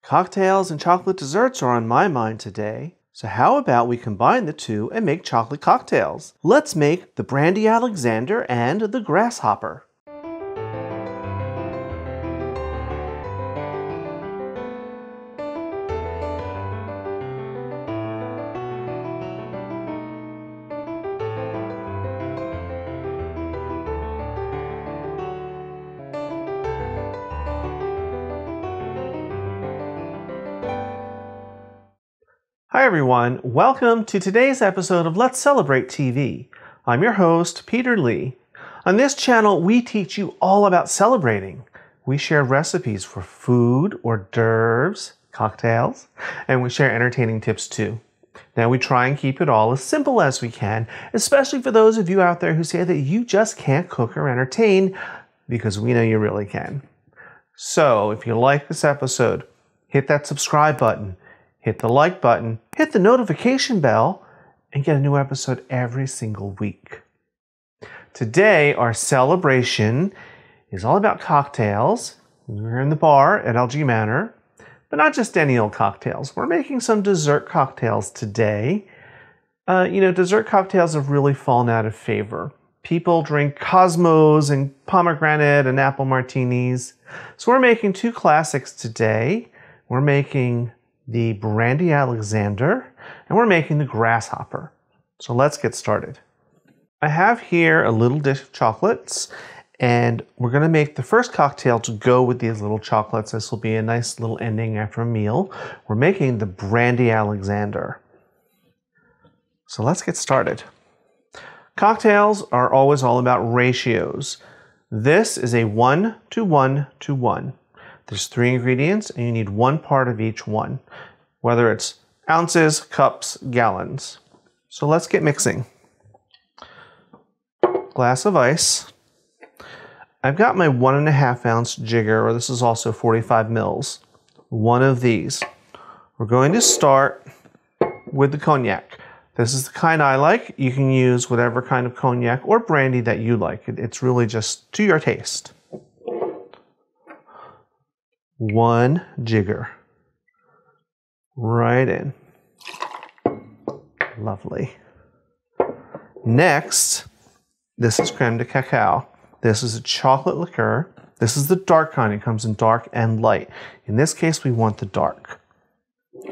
Cocktails and chocolate desserts are on my mind today. So how about we combine the two and make chocolate cocktails? Let's make the Brandy Alexander and the Grasshopper. Hi everyone, welcome to today's episode of Let's Celebrate TV. I'm your host, Peter Lee. On this channel, we teach you all about celebrating. We share recipes for food, hors d'oeuvres, cocktails, and we share entertaining tips too. Now we try and keep it all as simple as we can, especially for those of you out there who say that you just can't cook or entertain, because we know you really can. So if you like this episode, hit that subscribe button. Hit the like button, hit the notification bell, and get a new episode every single week. Today, our celebration is all about cocktails. We're in the bar at LG Manor, but not just any old cocktails. We're making some dessert cocktails today. Dessert cocktails have really fallen out of favor. People drink Cosmos and pomegranate and apple martinis. So we're making two classics today. We're making the Brandy Alexander, and we're making the Grasshopper. So let's get started. I have here a little dish of chocolates, and we're going to make the first cocktail to go with these little chocolates. This will be a nice little ending after a meal. We're making the Brandy Alexander. So let's get started. Cocktails are always all about ratios. This is a 1 to 1 to 1. There's 3 ingredients, and you need 1 part of each one, whether it's ounces, cups, gallons. So let's get mixing. Glass of ice. I've got my 1.5 ounce jigger, or this is also 45 mils. One of these. We're going to start with the cognac. This is the kind I like. You can use whatever kind of cognac or brandy that you like. It's really just to your taste. 1 jigger. Right in. Lovely. Next, this is creme de cacao. This is a chocolate liqueur. This is the dark kind. It comes in dark and light. In this case, we want the dark.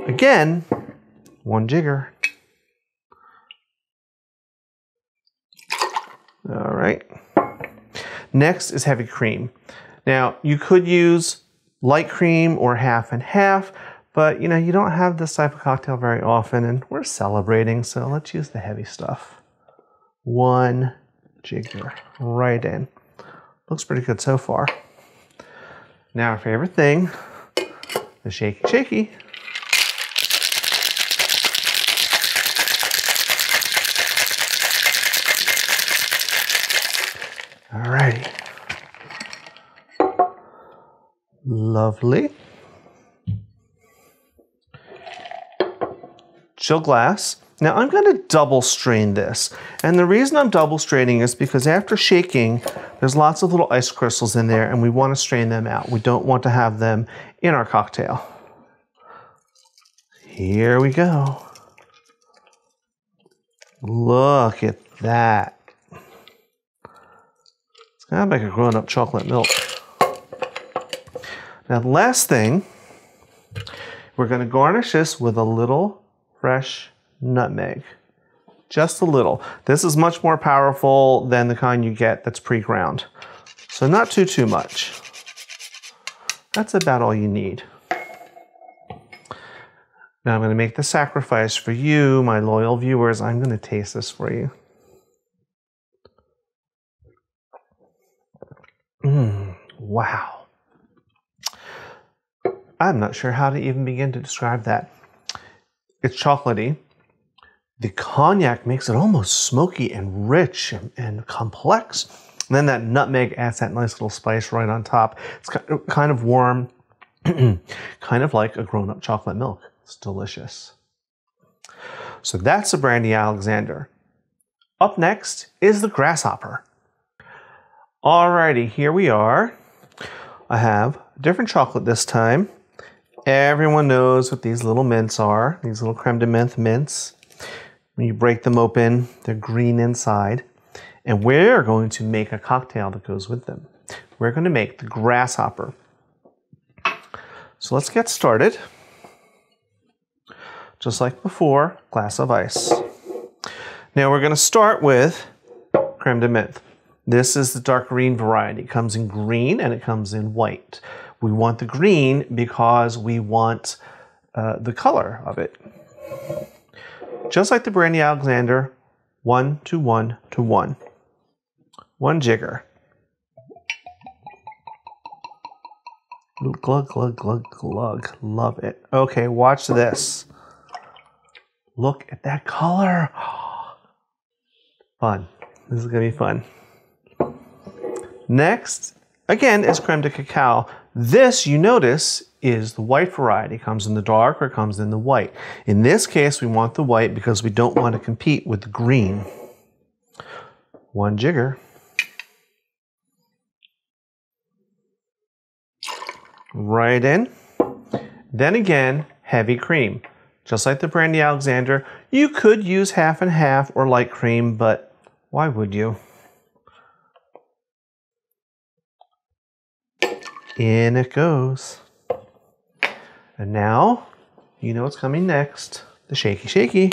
Again, 1 jigger. All right. Next is heavy cream. Now, you could use light cream or half and half, but you don't have this type of cocktail very often, and we're celebrating, so let's use the heavy stuff. 1 jigger right in. Looks pretty good so far. Now our favorite thing, the shaky shaky. Alrighty. Lovely. Chill glass. Now I'm going to double strain this. And the reason I'm double straining is because after shaking, there's lots of little ice crystals in there and we want to strain them out. We don't want to have them in our cocktail. Here we go. Look at that. It's kind of like a grown-up chocolate milk. Now the last thing, we're going to garnish this with a little fresh nutmeg. Just a little. This is much more powerful than the kind you get that's pre-ground. So not too much. That's about all you need. Now I'm going to make the sacrifice for you, my loyal viewers. I'm going to taste this for you. Wow. I'm not sure how to even begin to describe that. It's chocolatey. The cognac makes it almost smoky and rich and complex. And then that nutmeg adds that nice little spice right on top. It's kind of warm, kind of like a grown-up chocolate milk. It's delicious. So that's the Brandy Alexander. Up next is the Grasshopper. Alrighty, here we are. I have different chocolate this time. Everyone knows what these little mints are, these little creme de menthe mints. When you break them open, they're green inside. And we're going to make a cocktail that goes with them. We're going to make the grasshopper. So let's get started. Just like before, glass of ice. Now we're going to start with creme de menthe. This is the dark green variety. It comes in green and it comes in white. We want the green because we want the color of it. Just like the Brandy Alexander, 1 to 1 to 1. 1 jigger. Glug, glug, glug, glug. Love it. Okay, watch this. Look at that color. Fun. This is going to be fun. Next, again, is creme de cacao. This, you notice, is the white variety. It comes in the dark or it comes in the white. In this case, we want the white because we don't want to compete with the green. 1 jigger. Right in. Then again, heavy cream. Just like the Brandy Alexander, you could use half and half or light cream, but why would you? In it goes. And now, you know what's coming next. The shaky shaky.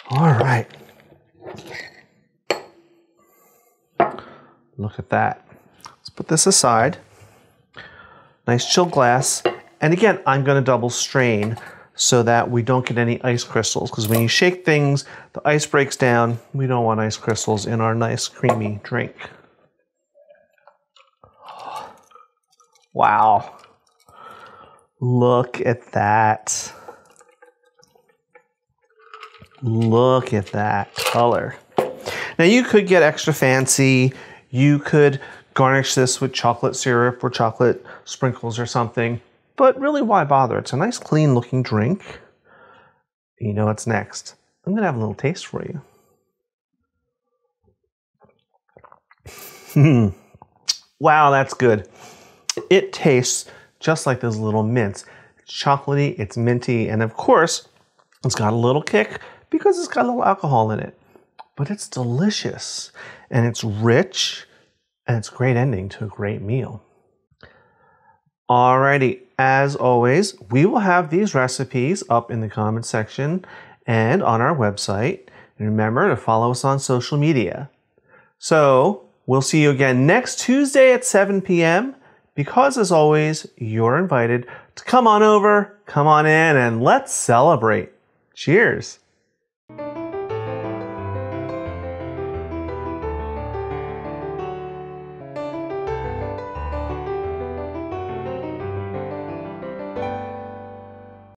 All right. Look at that. Let's put this aside. Nice chill glass. And again, I'm going to double strain so that we don't get any ice crystals. Because when you shake things, the ice breaks down. We don't want ice crystals in our nice creamy drink. Wow. Look at that. Look at that color. Now you could get extra fancy. You could garnish this with chocolate syrup or chocolate sprinkles or something. But really, why bother? It's a nice, clean looking drink. You know what's next. I'm going to have a little taste for you. Wow, that's good. It tastes just like those little mints. It's chocolatey, it's minty, and of course, it's got a little kick because it's got a little alcohol in it. But it's delicious, and it's rich, and it's a great ending to a great meal. Alrighty, as always, we will have these recipes up in the comment section and on our website. And remember to follow us on social media. So, we'll see you again next Tuesday at 7 p.m. Because, as always, you're invited to come on over, come on in, and let's celebrate. Cheers.